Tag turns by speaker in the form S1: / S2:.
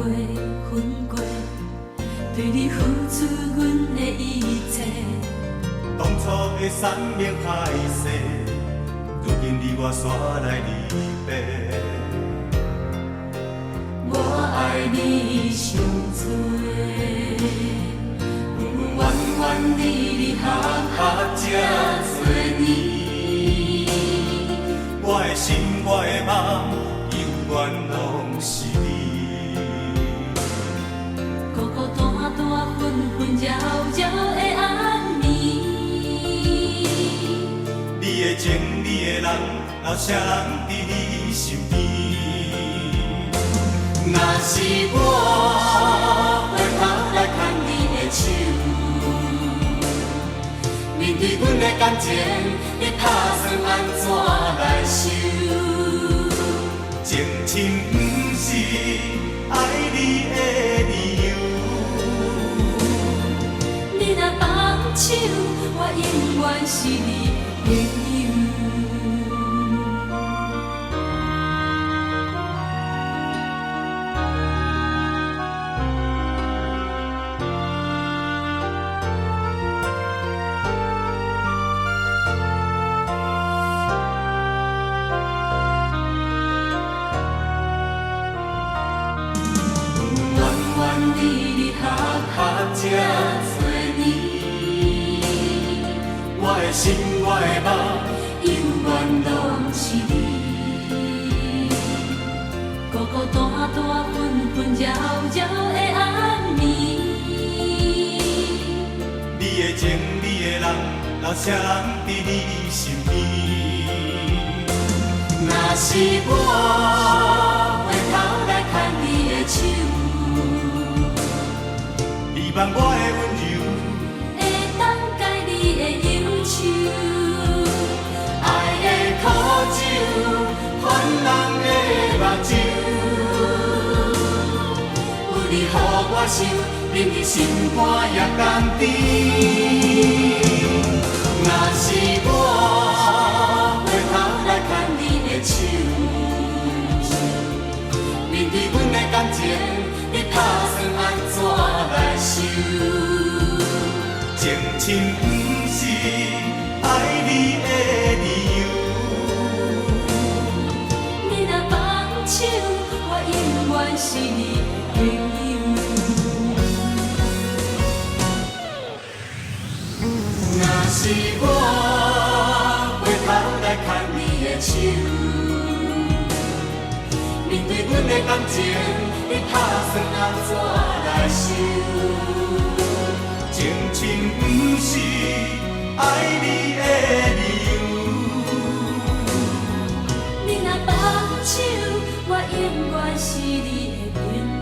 S1: 分过，对你付出阮的一切。
S2: 当初的山盟海誓，如今你我煞来离别。
S1: 我爱你上多，恩恩怨怨离合合这多年。
S2: 我的心，我的梦，永远拢是你。
S1: 孤孤单单，分分扰扰的暗暝。
S2: 你的情，你的人，留啥人伫你身边？
S1: 若是我回头来牵你的手，面对阮的感情，你打算安怎来收？
S2: 情深不是爱你的理由。
S1: 你若放手，我永远是你朋友。离合合这多年，
S2: 我的心，我的梦，
S1: 永远拢是你。孤孤单单，分分扰扰的暗暝。
S2: 你的情，你的人，留啥人伫你身边？
S1: 若是我回头来牵你的手，
S2: 希望我的温柔
S1: 会当解你的忧愁，爱的苦酒，烦人的目睭，有你予我受，令你心肝也甘甜。若是我回头来牵你的手，面对阮的感情，你打算安怎来收？
S2: 情深不是爱你的理由。
S1: 你若放手，我永远是你的朋友。若是我回头来牵你的手，面对阮的感情，你打算安怎来收？
S2: 情深不是爱你的理由。
S1: 你若放手，我永远是你的朋友。